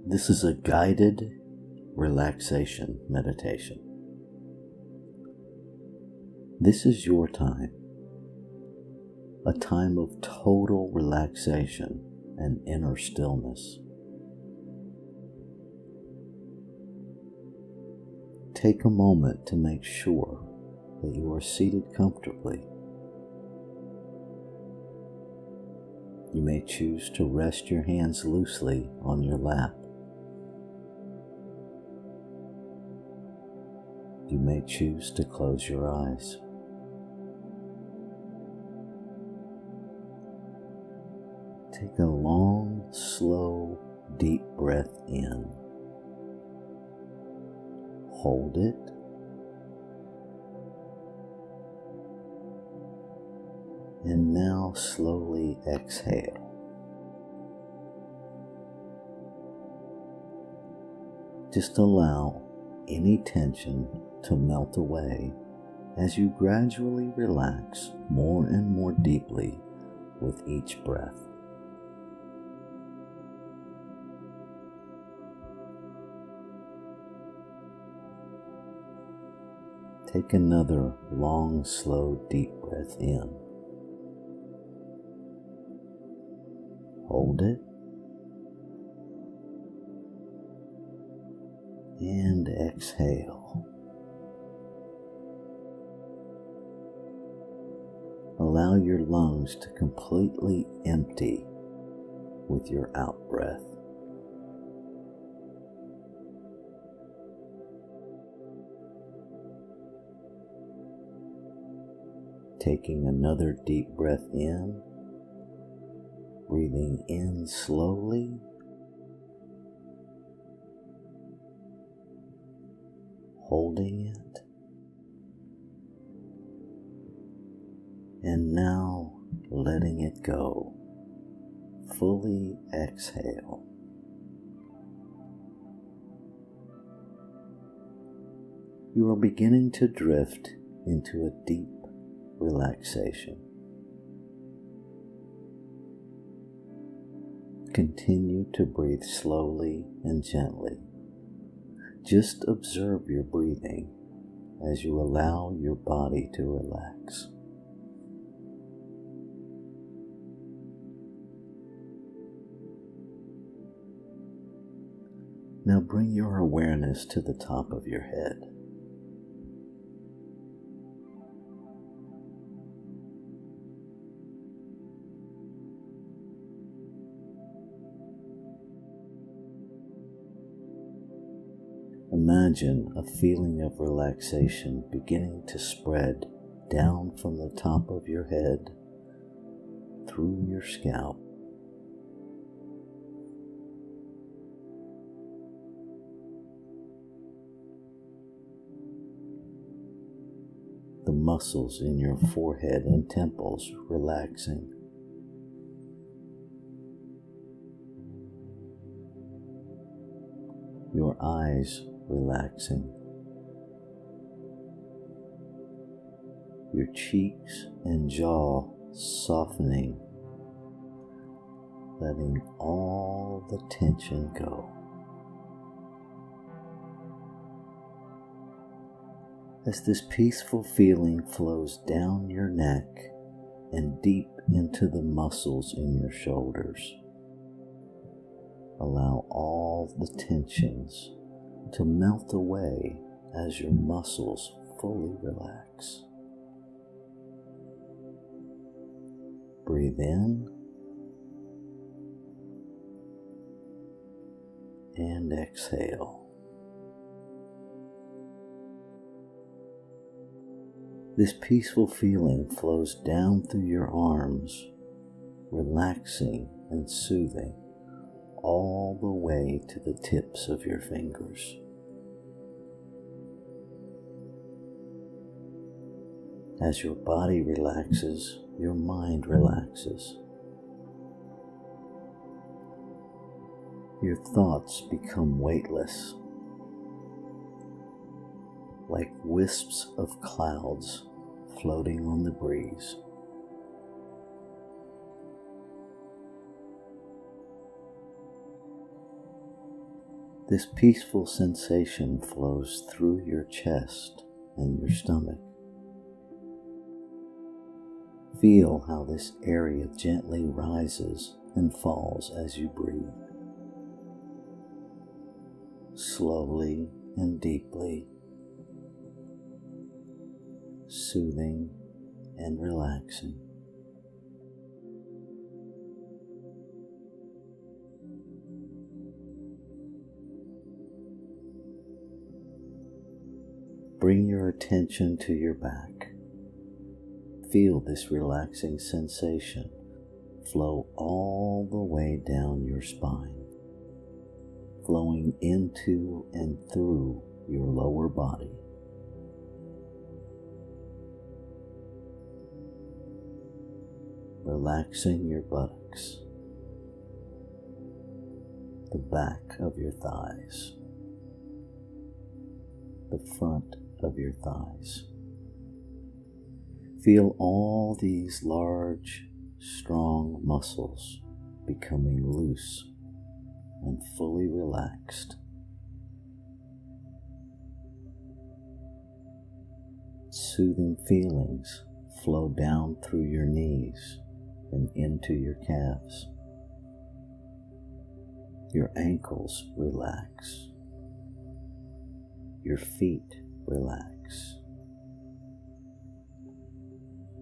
This is a guided relaxation meditation. This is your time, a time of total relaxation and inner stillness. Take a moment to make sure that you are seated comfortably. You may choose to rest your hands loosely on your lap. You may choose to close your eyes. Take a long, slow, deep breath in. Hold it. And now slowly exhale. Just allow any tension to melt away as you gradually relax more and more deeply with each breath. Take another long, slow, deep breath in. Hold it. And exhale. Allow your lungs to completely empty with your out breath. Taking another deep breath in, breathing in slowly, holding it, and now letting it go. Fully exhale. You are beginning to drift into a deep relaxation. Continue to breathe slowly and gently. Just observe your breathing as you allow your body to relax. Now bring your awareness to the top of your head. Imagine a feeling of relaxation beginning to spread down from the top of your head, through your scalp, the muscles in your forehead and temples relaxing. Your eyes relaxing, your cheeks and jaw softening, letting all the tension go. As this peaceful feeling flows down your neck and deep into the muscles in your shoulders, allow all the tensions to melt away as your muscles fully relax. Breathe in and exhale. This peaceful feeling flows down through your arms, relaxing and soothing all the way to the tips of your fingers. As your body relaxes, your mind relaxes. Your thoughts become weightless, like wisps of clouds floating on the breeze. This peaceful sensation flows through your chest and your stomach. Feel how this area gently rises and falls as you breathe. Slowly and deeply, soothing and relaxing. Bring your attention to your back. Feel this relaxing sensation flow all the way down your spine, flowing into and through your lower body. Relaxing your buttocks, the back of your thighs, the front of your thighs. Feel all these large, strong muscles becoming loose and fully relaxed. Soothing feelings flow down through your knees and into your calves. Your ankles relax. Your feet relax.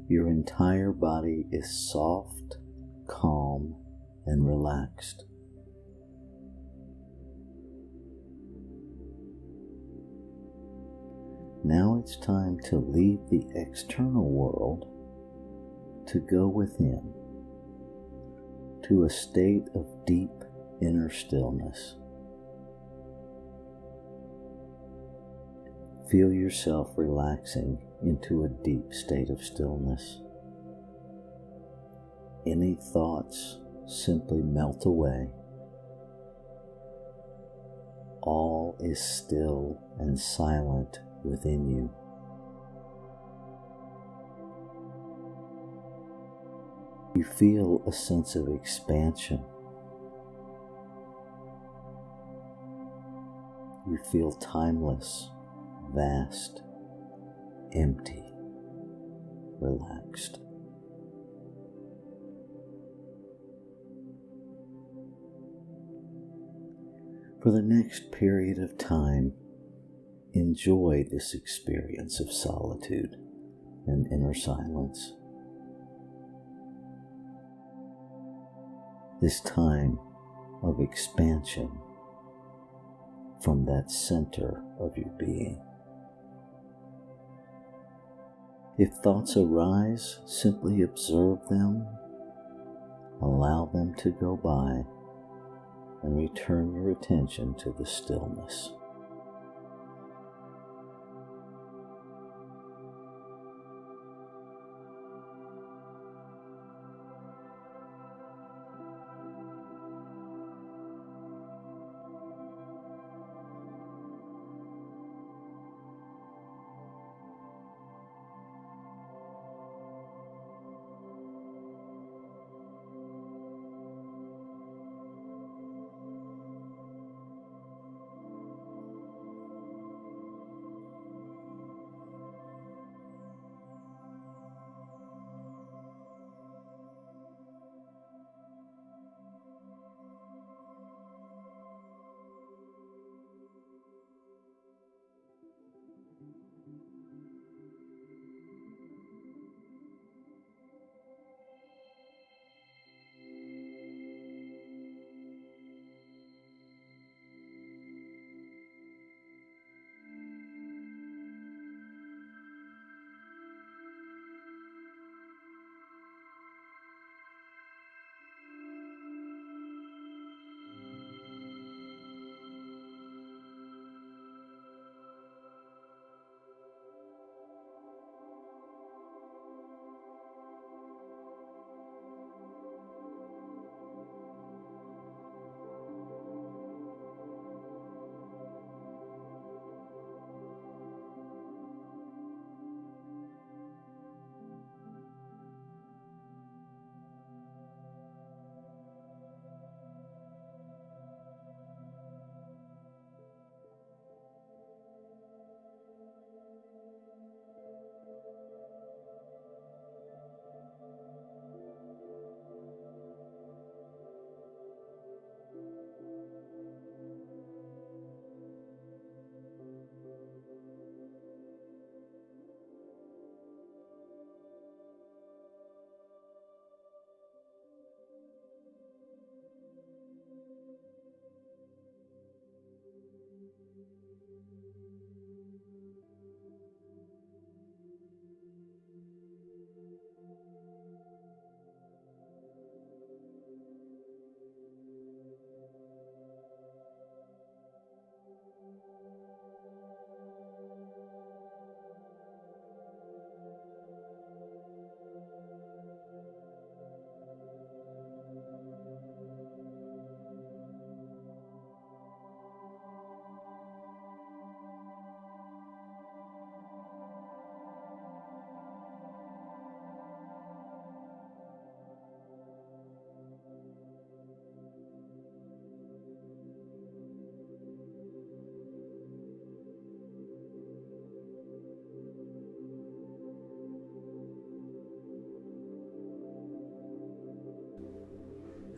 Your entire body is soft, calm, and relaxed. Now it's time to leave the external world to go within, to a state of deep inner stillness. Feel yourself relaxing into a deep state of stillness. Any thoughts simply melt away. All is still and silent within you. You feel a sense of expansion. You feel timeless, vast, empty, relaxed. For the next period of time, enjoy this experience of solitude and inner silence. This time of expansion from that center of your being. If thoughts arise, simply observe them, allow them to go by, and return your attention to the stillness.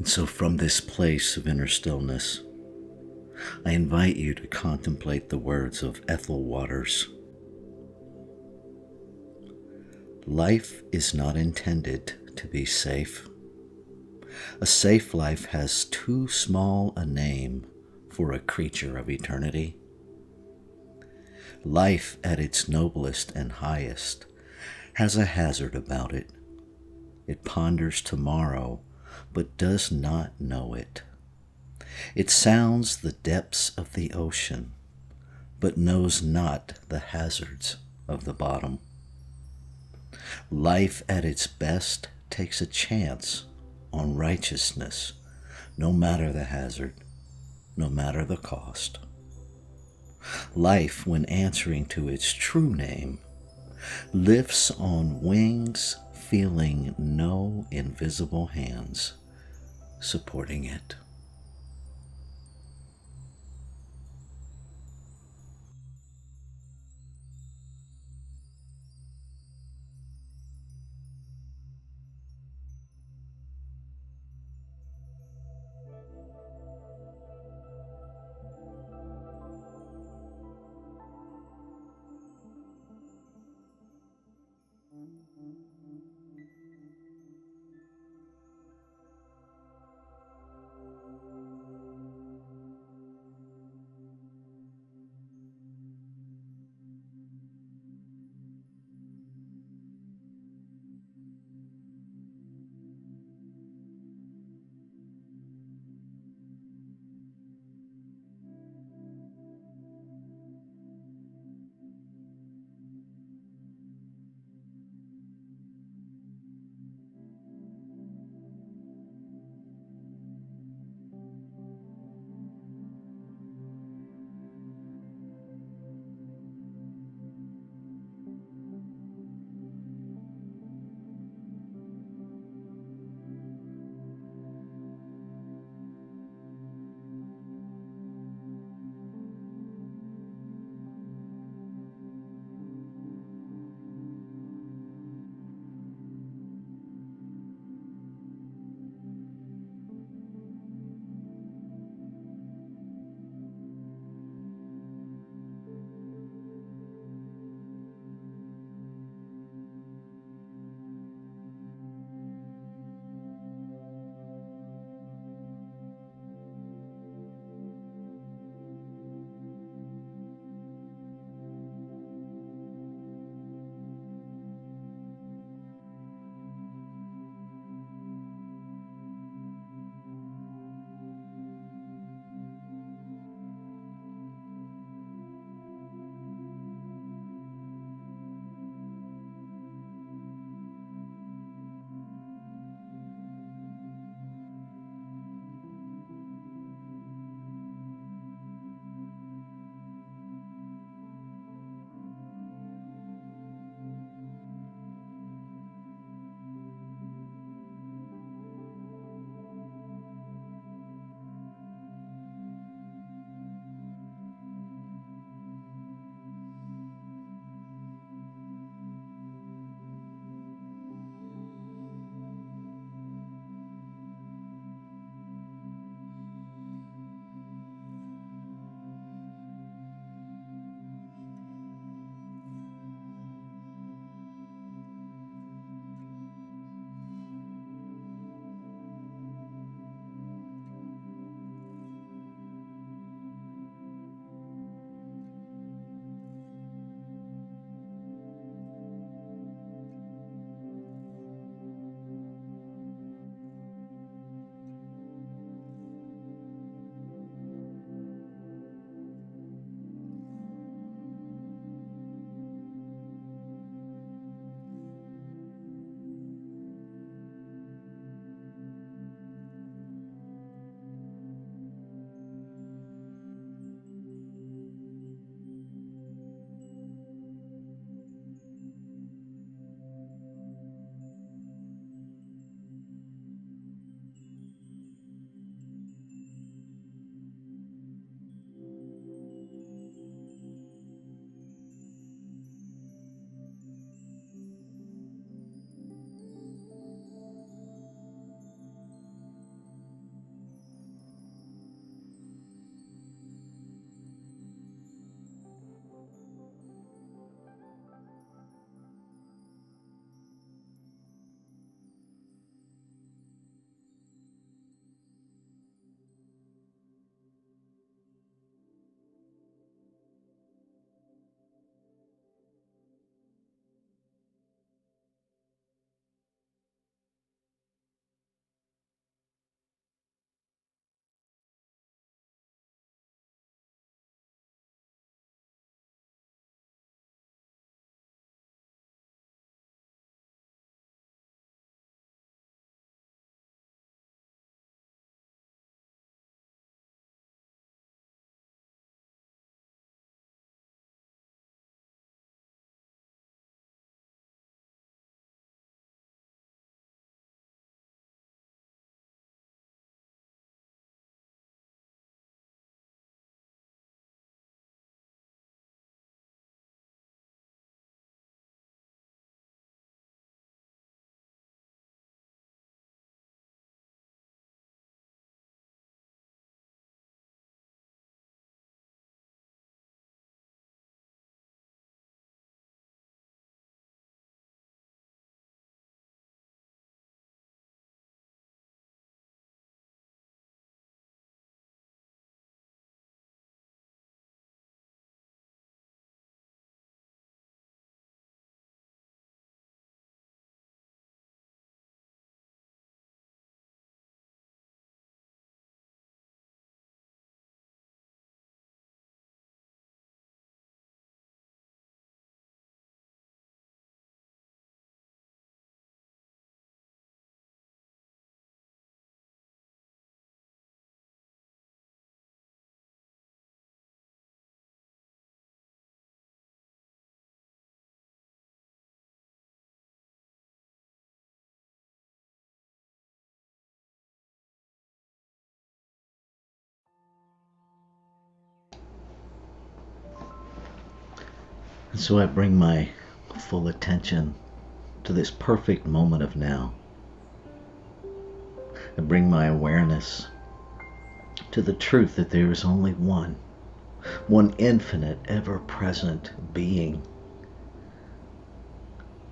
And so, from this place of inner stillness, I invite you to contemplate the words of Ethel Waters. Life is not intended to be safe. A safe life has too small a name for a creature of eternity. Life at its noblest and highest has a hazard about it. It ponders tomorrow, but does not know it. It sounds the depths of the ocean, but knows not the hazards of the bottom. Life at its best takes a chance on righteousness, no matter the hazard, no matter the cost. Life, when answering to its true name, lifts on wings, feeling no invisible hands supporting it. And so I bring my full attention to this perfect moment of now. I bring my awareness to the truth that there is only one infinite, ever-present being.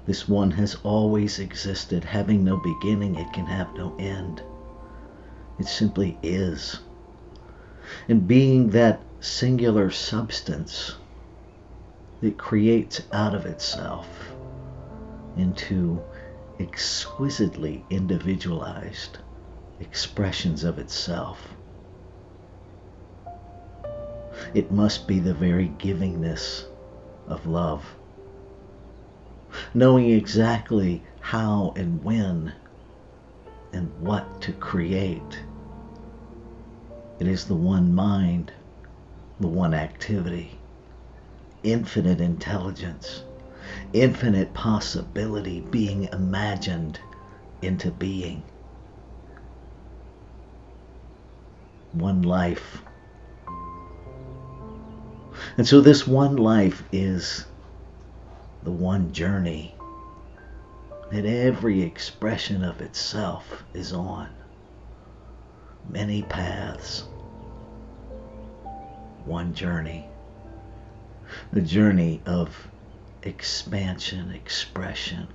This one has always existed, having no beginning, it can have no end. It simply is. And being that singular substance that creates out of itself into exquisitely individualized expressions of itself, it must be the very givingness of love. Knowing exactly how and when and what to create. It is the one mind, the one activity, infinite intelligence, infinite possibility being imagined into being. One life. And so this one life is the one journey that every expression of itself is on. Many paths. One journey. The journey of expansion, expression,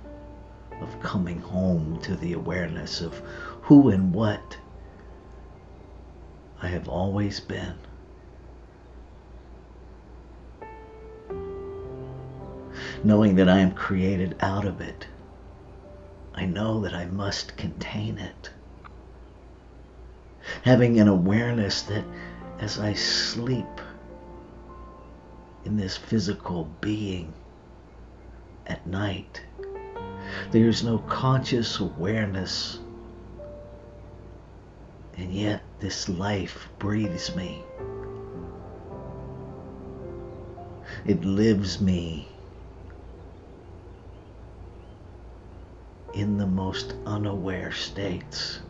of coming home to the awareness of who and what I have always been. Knowing that I am created out of it, I know that I must contain it. Having an awareness that as I sleep in this physical being at night, there is no conscious awareness, and yet this life breathes me. It lives me in the most unaware states.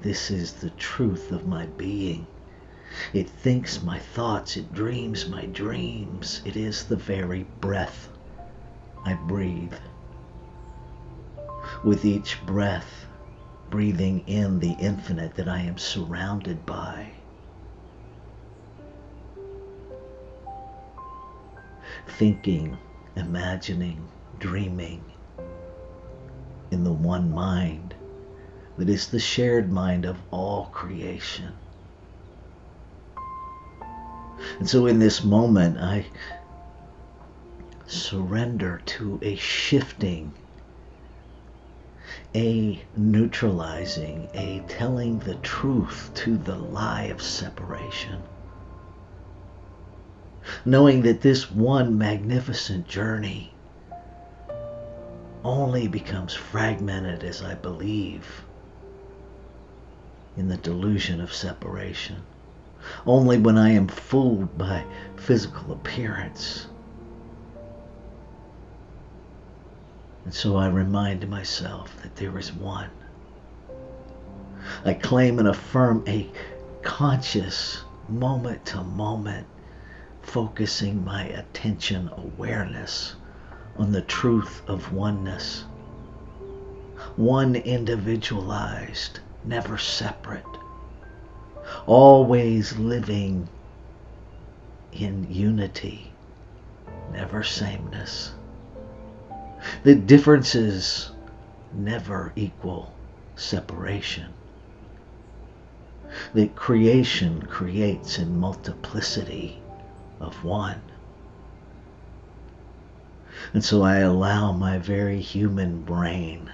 This is the truth of my being. It thinks my thoughts, it dreams my dreams. It is the very breath I breathe. With each breath, breathing in the infinite that I am surrounded by. Thinking, imagining, dreaming in the one mind that is the shared mind of all creation. And so in this moment, I surrender to a shifting, a neutralizing, a telling the truth to the lie of separation. Knowing that this one magnificent journey only becomes fragmented as I believe in the delusion of separation. Only when I am fooled by physical appearance. And so I remind myself that there is one. I claim and affirm a conscious, moment to moment, focusing my attention awareness on the truth of oneness. One individualized, never separate. Always living in unity, never sameness. The differences never equal separation. That creation creates in multiplicity of one. And so I allow my very human brain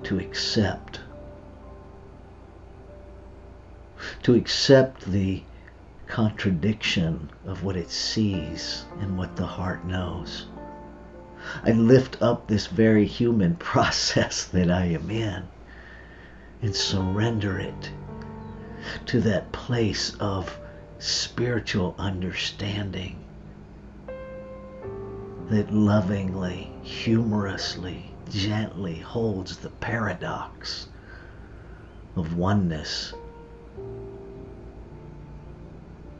to accept the contradiction of what it sees and what the heart knows. I lift up this very human process that I am in and surrender it to that place of spiritual understanding that lovingly, humorously, gently holds the paradox of oneness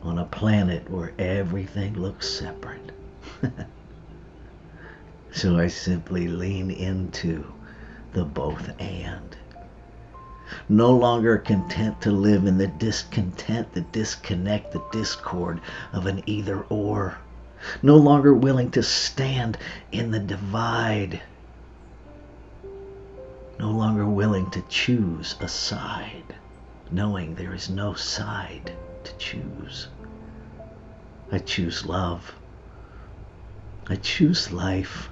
on a planet where everything looks separate. So I simply lean into the both and. No longer content to live in the discontent, the disconnect, the discord of an either or. No longer willing to stand in the divide. No longer willing to choose a side, knowing there is no side to choose. I choose love. I choose life.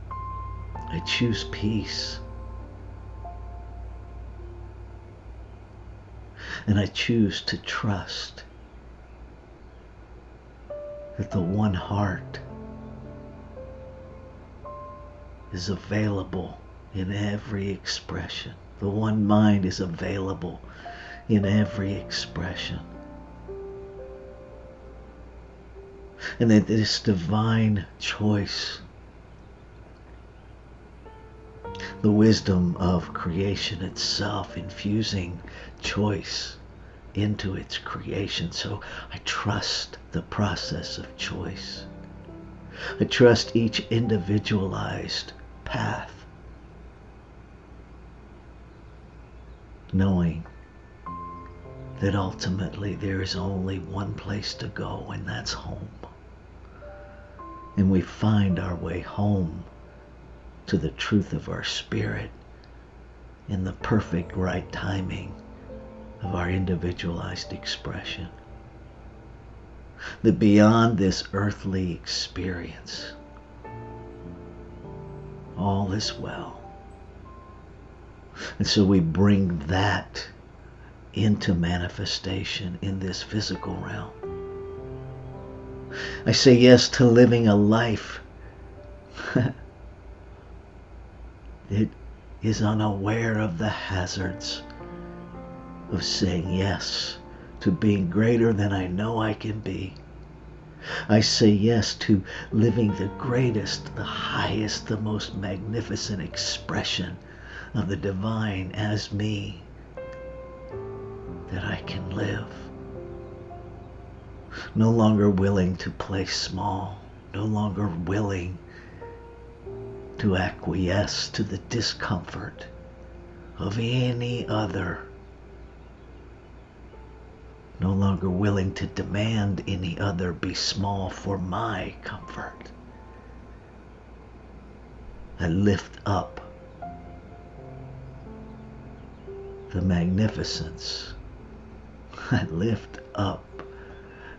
I choose peace. And I choose to trust that the one heart is available in every expression. The one mind is available in every expression. And that this divine choice, the wisdom of creation itself, infusing choice into its creation. So I trust the process of choice. I trust each individualized path, knowing that ultimately there is only one place to go, and that's home. And we find our way home to the truth of our spirit in the perfect right timing of our individualized expression. That beyond this earthly experience, all is well. And so we bring that into manifestation in this physical realm. I say yes to living a life that is unaware of the hazards of saying yes to being greater than I know I can be. I say yes to living the greatest, the highest, the most magnificent expression of the divine as me that I can live. No longer willing to play small, no longer willing to acquiesce to the discomfort of any other, no longer willing to demand any other be small for my comfort. I lift up the magnificence. I lift up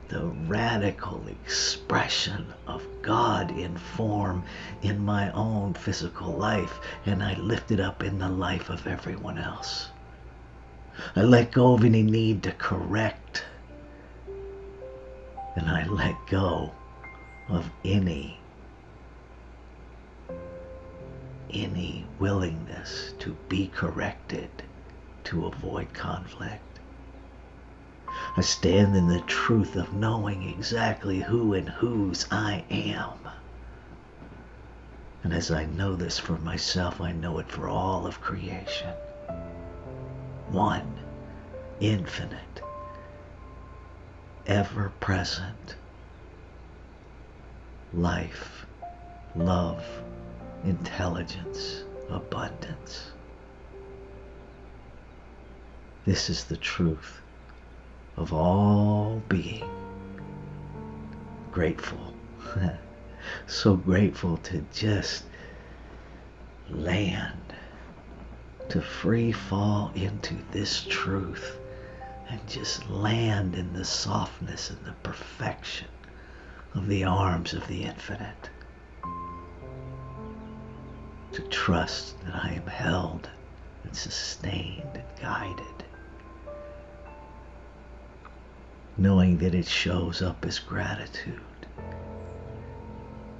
the radical expression of God in form in my own physical life, and I lift it up in the life of everyone else. I let go of any need to correct, and I let go of any willingness to be corrected to avoid conflict. I stand in the truth of knowing exactly who and whose I am. And as I know this for myself, I know it for all of creation. One, infinite, ever present, life, love, intelligence, abundance. This is the truth of all being. Grateful. So grateful to just land, to free fall into this truth and just land in the softness and the perfection of the arms of the infinite. To trust that I am held and sustained and guided. Knowing that it shows up as gratitude.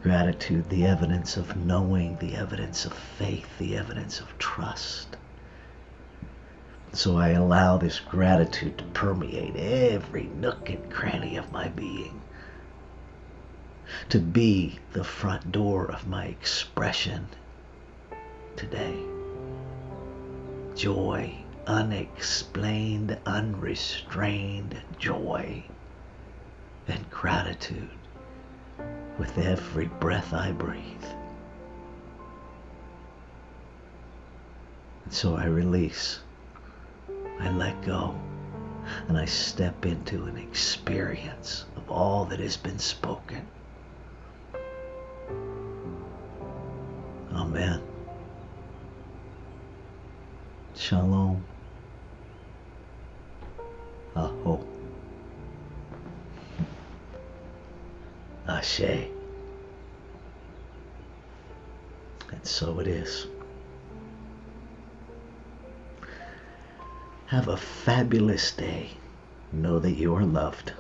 Gratitude, the evidence of knowing, the evidence of faith, the evidence of trust. So I allow this gratitude to permeate every nook and cranny of my being. To be the front door of my expression today. Joy, unexplained, unrestrained joy and gratitude with every breath I breathe. And so I release, I let go, and I step into an experience of all that has been spoken. Amen. Shalom. Aho. Ashe. And so it is. Have a fabulous day. Know that you are loved.